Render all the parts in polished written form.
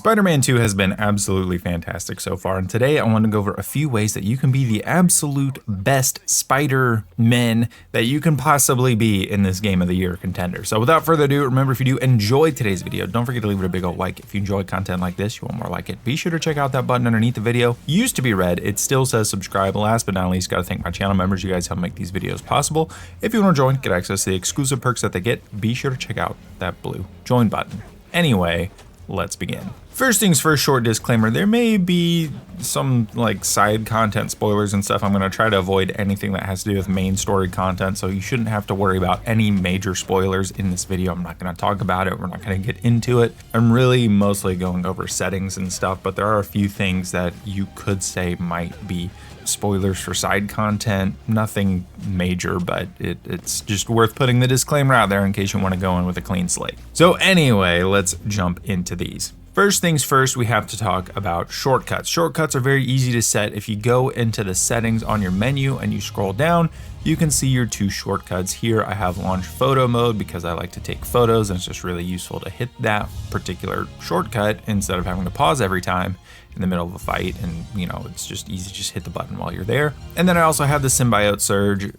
Spider-Man 2 has been absolutely fantastic so far, and today I want to go over a few ways that you can be the absolute best Spider-Man that you can possibly be in this Game of the Year contender. So without further ado, remember, if you do enjoy today's video, don't forget to leave it a big old like. If you enjoy content like this, you want more like it, be sure to check out that button underneath the video. Used to be red, it still says subscribe. Last but not least, gotta thank my channel members. You guys help make these videos possible. If you want to join, get access to the exclusive perks that they get, be sure to check out that blue join button. Anyway, let's begin. First things first, short disclaimer, there may be some like side content spoilers and stuff. I'm going to try to avoid anything that has to do with main story content, so you shouldn't have to worry about any major spoilers in this video. I'm not going to talk about it. We're not going to get into it. I'm really mostly going over settings and stuff, but there are a few things that you could say might be spoilers for side content. Nothing major, but it's just worth putting the disclaimer out there in case you want to go in with a clean slate. So anyway, let's jump into these. First things first, we have to talk about shortcuts. Shortcuts are very easy to set. If you go into the settings on your menu and you scroll down, you can see your two shortcuts. Here I have launch photo mode because I like to take photos, and it's just really useful to hit that particular shortcut instead of having to pause every time in the middle of a fight, and it's just easy to just hit the button while you're there. And then I also have the symbiote surge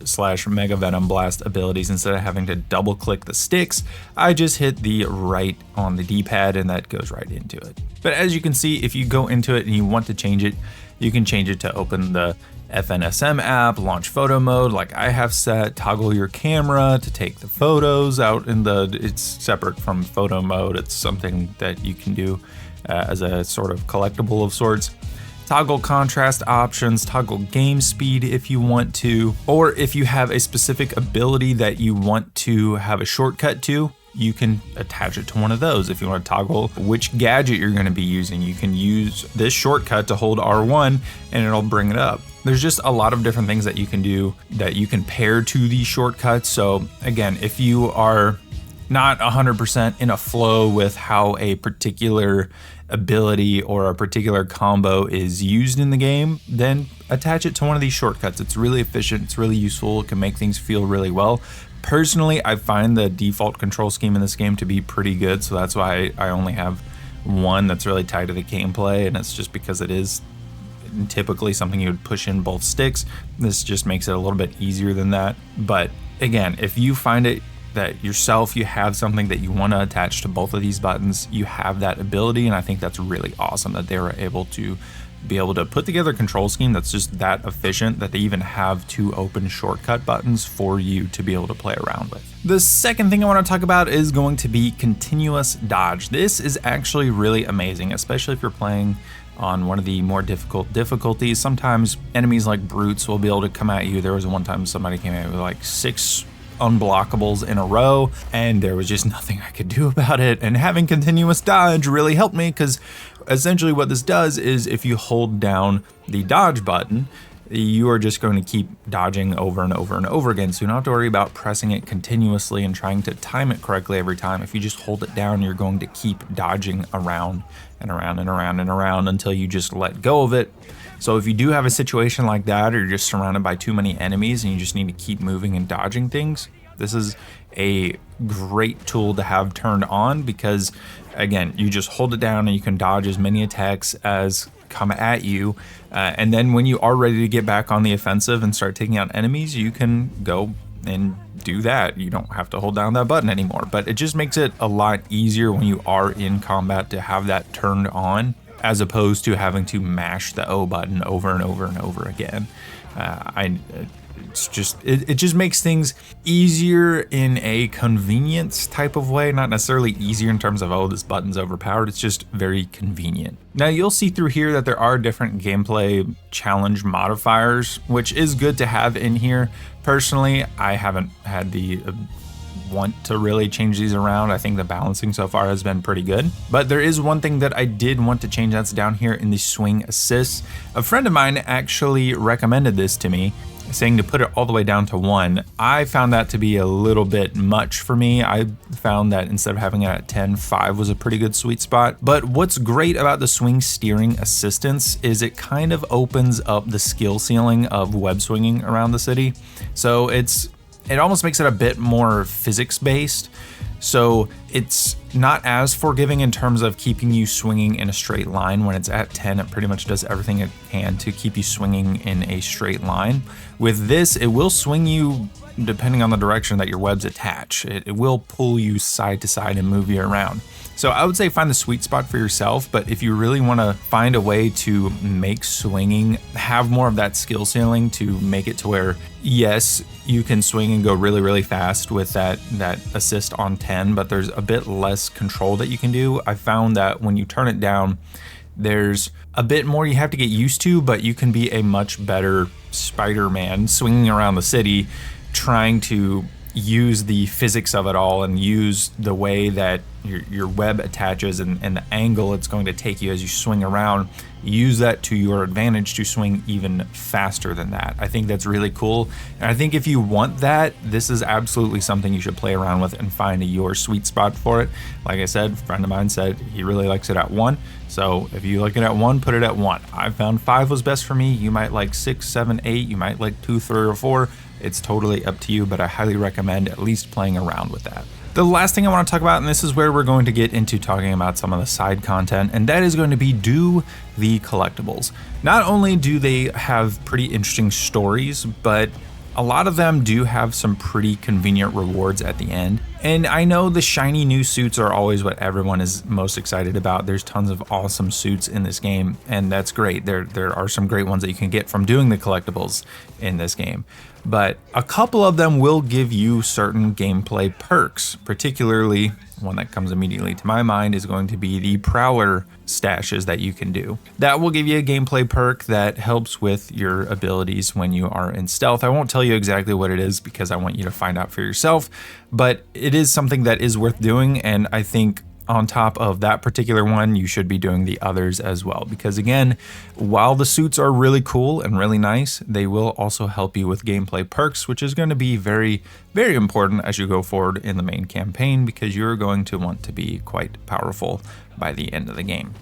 / mega venom blast abilities. Instead of having to double click the sticks, I just hit the right on the D-pad and that goes right into it. But as you can see, if you go into it and you want to change it, you can change it to open the FNSM app, launch photo mode like I have set, toggle your camera to take the photos out in it's separate from photo mode. It's something that you can do as a sort of collectible of sorts. Toggle contrast options, toggle game speed if you want to, or if you have a specific ability that you want to have a shortcut to, you can attach it to one of those. If you want to toggle which gadget you're going to be using, you can use this shortcut to hold R1 and it'll bring it up. There's just a lot of different things that you can do that you can pair to these shortcuts. So again, if you are not 100% in a flow with how a particular ability or a particular combo is used in the game, then attach it to one of these shortcuts. It's really efficient, it's really useful, it can make things feel really well. Personally, I find the default control scheme in this game to be pretty good, so that's why I only have one that's really tied to the gameplay, and it's just because it is typically something you would push in both sticks. This just makes it a little bit easier than that. But again, if you find it that yourself, you have something that you want to attach to both of these buttons, you have that ability, and I think that's really awesome that they were able to put together a control scheme that's just that efficient that they even have two open shortcut buttons for you to be able to play around with. The second thing I want to talk about is going to be continuous dodge. This is actually really amazing, especially if you're playing on one of the more difficult difficulties. Sometimes enemies like brutes will be able to come at you. There was one time somebody came at me with like 6 unblockables in a row, and there was just nothing I could do about it. And having continuous dodge really helped me, because essentially what this does is if you hold down the dodge button, you are just going to keep dodging over and over and over again. So you don't have to worry about pressing it continuously and trying to time it correctly every time. If you just hold it down, you're going to keep dodging around and around and around and around until you just let go of it. So if you do have a situation like that, or you're just surrounded by too many enemies and you just need to keep moving and dodging things, this is a great tool to have turned on, because again, you just hold it down and you can dodge as many attacks as come at you. And then when you are ready to get back on the offensive and start taking out enemies, you can go and do that. You don't have to hold down that button anymore, but it just makes it a lot easier when you are in combat to have that turned on, as opposed to having to mash the O button over and over and over again. It just makes things easier in a convenience type of way, not necessarily easier in terms of, oh, this button's overpowered. It's just very convenient. Now you'll see through here that there are different gameplay challenge modifiers, which is good to have in here. Personally, I haven't had the want to really change these around. I think the balancing so far has been pretty good, but there is one thing that I did want to change. That's down here in the swing assists. A friend of mine actually recommended this to me, saying to put it all the way down to 1. I found that to be a little bit much for me. I found that instead of having it at 10, 5 was a pretty good sweet spot. But what's great about the swing steering assistance is it kind of opens up the skill ceiling of web swinging around the city. So it almost makes it a bit more physics based. So it's not as forgiving in terms of keeping you swinging in a straight line. When it's at 10, it pretty much does everything it can to keep you swinging in a straight line. With this, it will swing you depending on the direction that your webs attach. It will pull you side to side and move you around. So I would say find the sweet spot for yourself, but if you really want to find a way to make swinging, have more of that skill ceiling to make it to where, yes, you can swing and go really, really fast with that assist on 10, but there's a bit less control that you can do. I found that when you turn it down, there's a bit more you have to get used to, but you can be a much better Spider-Man swinging around the city, trying to use the physics of it all and use the way that your web attaches and the angle it's going to take you as you swing around. Use that to your advantage to swing even faster than that. I think that's really cool. And I think if you want that, this is absolutely something you should play around with and find your sweet spot for it. Like I said, a friend of mine said he really likes it at 1. So if you like it at 1, put it at 1. I found 5 was best for me. You might like 6, 7, 8. You might like 2, 3, or 4. It's totally up to you, but I highly recommend at least playing around with that. The last thing I want to talk about, and this is where we're going to get into talking about some of the side content, and that is going to be do the collectibles. Not only do they have pretty interesting stories, but a lot of them do have some pretty convenient rewards at the end. And I know the shiny new suits are always what everyone is most excited about. There's tons of awesome suits in this game, and that's great. There are some great ones that you can get from doing the collectibles in this game. But a couple of them will give you certain gameplay perks. Particularly, one that comes immediately to my mind is going to be the Prowler stashes that you can do. That will give you a gameplay perk that helps with your abilities when you are in stealth. I won't tell you exactly what it is because I want you to find out for yourself, but it is something that is worth doing, and I think on top of that particular one, you should be doing the others as well. Because again, while the suits are really cool and really nice, they will also help you with gameplay perks, which is going to be very, very important as you go forward in the main campaign, because you're going to want to be quite powerful by the end of the game.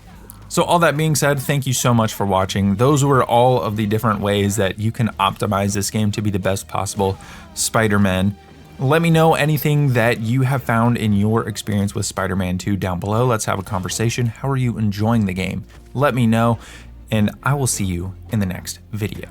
So all that being said, thank you so much for watching. Those were all of the different ways that you can optimize this game to be the best possible Spider-Man. Let me know anything that you have found in your experience with Spider-Man 2 down below. Let's have a conversation. How are you enjoying the game? Let me know, and I will see you in the next video.